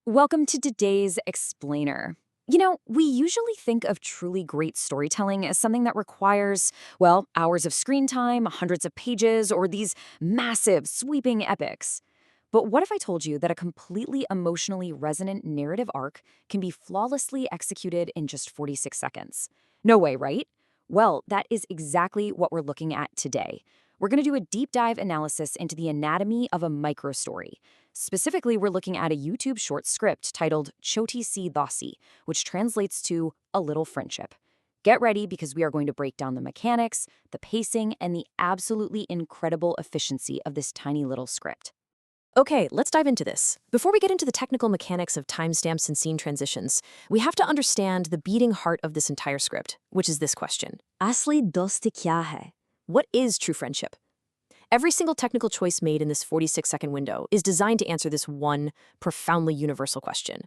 Welcome to today's Explainer. We usually think of truly great storytelling as something that requires, well, hours of screen time, hundreds of pages, or these massive, sweeping epics. But what if I told you that a completely emotionally resonant narrative arc can be flawlessly executed in just 46 seconds? No way, right? Well, that is exactly what we're looking at today. We're going to do a deep dive analysis into the anatomy of a microstory. Specifically, we're looking at a YouTube short script titled Choti Si Dasi, which translates to A Little Friendship. Get ready because we are going to break down the mechanics, the pacing, and the absolutely incredible efficiency of this tiny little script. Okay, let's dive into this. Before we get into the technical mechanics of timestamps and scene transitions, we have to understand the beating heart of this entire script, which is this question. Asli dosti kya hai? What is true friendship? Every single technical choice made in this 46-second window is designed to answer this one profoundly universal question.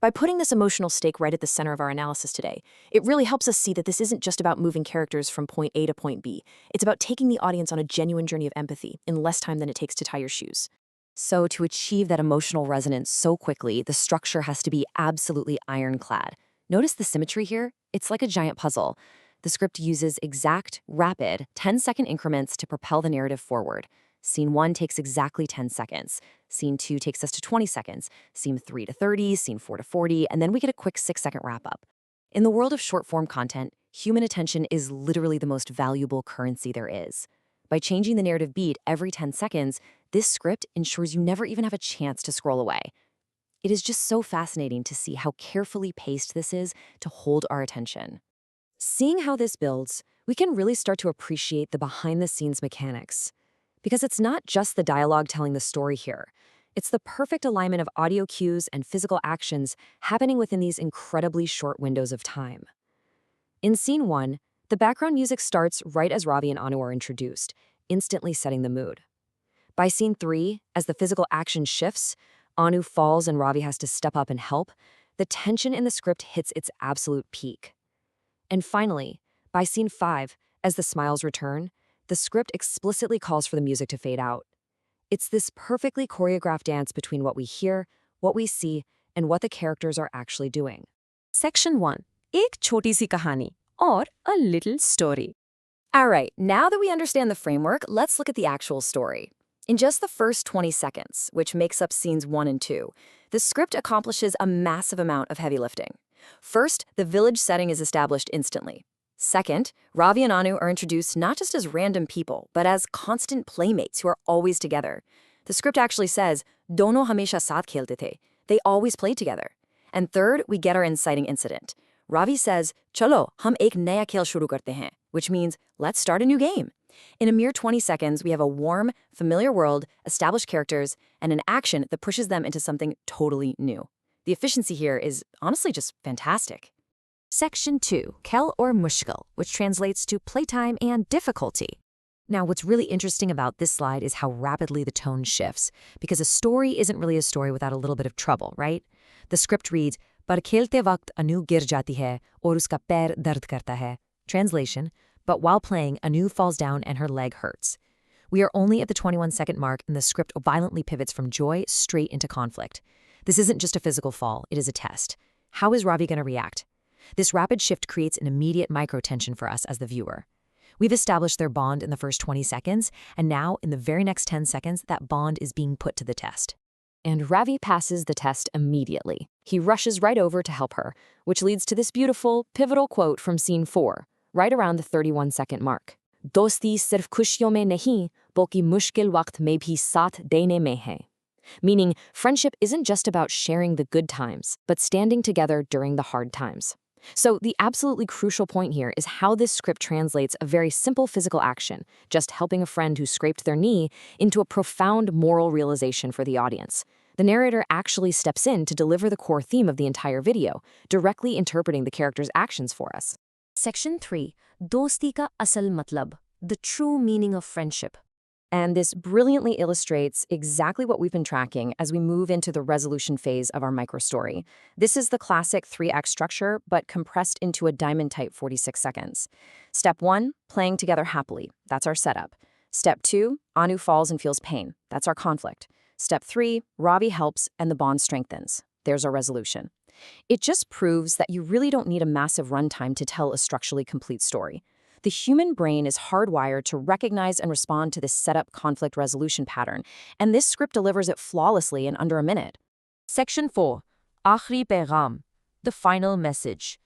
By putting this emotional stake right at the center of our analysis today, it really helps us see that this isn't just about moving characters from point A to point B. It's about taking the audience on a genuine journey of empathy in less time than it takes to tie your shoes. So, to achieve that emotional resonance so quickly, the structure has to be absolutely ironclad. Notice the symmetry here? It's like a giant puzzle. The script uses exact, rapid, 10-second increments to propel the narrative forward. Scene 1 takes exactly 10 seconds. Scene 2 takes us to 20 seconds. Scene 3 to 30, scene 4 to 40, and then we get a quick 6-second wrap-up. In the world of short-form content, human attention is literally the most valuable currency there is. By changing the narrative beat every 10 seconds, this script ensures you never even have a chance to scroll away. It is just so fascinating to see how carefully paced this is to hold our attention. Seeing how this builds, we can really start to appreciate the behind-the-scenes mechanics. Because it's not just the dialogue telling the story here. It's the perfect alignment of audio cues and physical actions happening within these incredibly short windows of time. In scene 1, the background music starts right as Ravi and Anu are introduced, instantly setting the mood. By scene 3, as the physical action shifts, Anu falls and Ravi has to step up and help, the tension in the script hits its absolute peak. And finally, by scene 5, as the smiles return, the script explicitly calls for the music to fade out. It's this perfectly choreographed dance between what we hear, what we see, and what the characters are actually doing. Section 1. Ek choti si kahani, or a little story. All right, now that we understand the framework, let's look at the actual story. In just the first 20 seconds, which makes up scenes 1 and 2, the script accomplishes a massive amount of heavy lifting. First, the village setting is established instantly. Second, Ravi and Anu are introduced not just as random people, but as constant playmates who are always together. The script actually says, Dono hamesha saath khelte the. They always played together. And third, we get our inciting incident. Ravi says, Chalo, hum ek naya khel shuru karte hain, which means, let's start a new game. In a mere 20 seconds, we have a warm, familiar world, established characters, and an action that pushes them into something totally new. The efficiency here is honestly just fantastic. Section 2. Kel or mushkil, which translates to playtime and difficulty. Now, what's really interesting about this slide is how rapidly the tone shifts, because a story isn't really a story without a little bit of trouble, right? The script reads, Par khelte waqt Anu gir jati hai aur uska pair dard karta hai. Translation, but while playing, Anu falls down and her leg hurts. We are only at the 21-second mark and the script violently pivots from joy straight into conflict. This isn't just a physical fall, it is a test. How is Ravi going to react? This rapid shift creates an immediate micro-tension for us as the viewer. We've established their bond in the first 20 seconds, and now, in the very next 10 seconds, that bond is being put to the test. And Ravi passes the test immediately. He rushes right over to help her, which leads to this beautiful, pivotal quote from scene 4, right around the 31-second mark. Dosti sirf khushiyon mein nahi, balki mushkil waqt mein bhi saath dene mein hai. Meaning, friendship isn't just about sharing the good times, but standing together during the hard times. So the absolutely crucial point here is how this script translates a very simple physical action, just helping a friend who scraped their knee, into a profound moral realization for the audience. The narrator actually steps in to deliver the core theme of the entire video, directly interpreting the character's actions for us. Section 3. Dosti ka asal matlab, the true meaning of friendship. And this brilliantly illustrates exactly what we've been tracking as we move into the resolution phase of our microstory. This is the classic 3-act structure, but compressed into a diamond-type 46 seconds. Step 1, playing together happily. That's our setup. Step 2, Anu falls and feels pain. That's our conflict. Step 3, Ravi helps and the bond strengthens. There's our resolution. It just proves that you really don't need a massive runtime to tell a structurally complete story. The human brain is hardwired to recognize and respond to this setup conflict resolution pattern, and this script delivers it flawlessly in under a minute. Section 4. Akhri Pegham, the final message.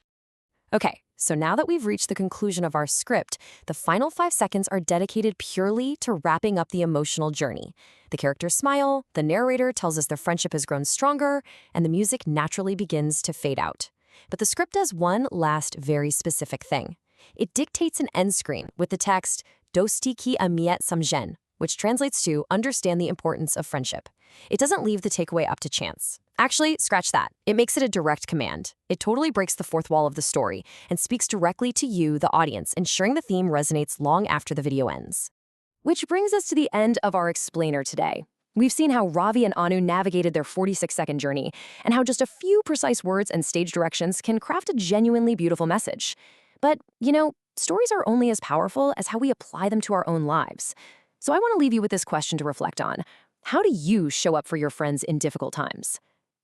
Okay, so now that we've reached the conclusion of our script, the final 5 seconds are dedicated purely to wrapping up the emotional journey. The characters smile, the narrator tells us their friendship has grown stronger, and the music naturally begins to fade out. But the script does one last very specific thing. It dictates an end screen with the text, Dosti ki amiet samjen, which translates to understand the importance of friendship. It doesn't leave the takeaway up to chance. Actually, scratch that. It makes it a direct command. It totally breaks the fourth wall of the story and speaks directly to you, the audience, ensuring the theme resonates long after the video ends. Which brings us to the end of our explainer today. We've seen how Ravi and Anu navigated their 46-second journey, and how just a few precise words and stage directions can craft a genuinely beautiful message. But, stories are only as powerful as how we apply them to our own lives. So I want to leave you with this question to reflect on. How do you show up for your friends in difficult times?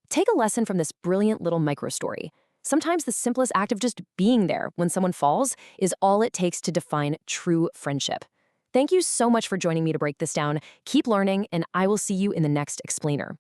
Take a lesson from this brilliant little micro-story. Sometimes the simplest act of just being there when someone falls is all it takes to define true friendship. Thank you so much for joining me to break this down. Keep learning, and I will see you in the next explainer.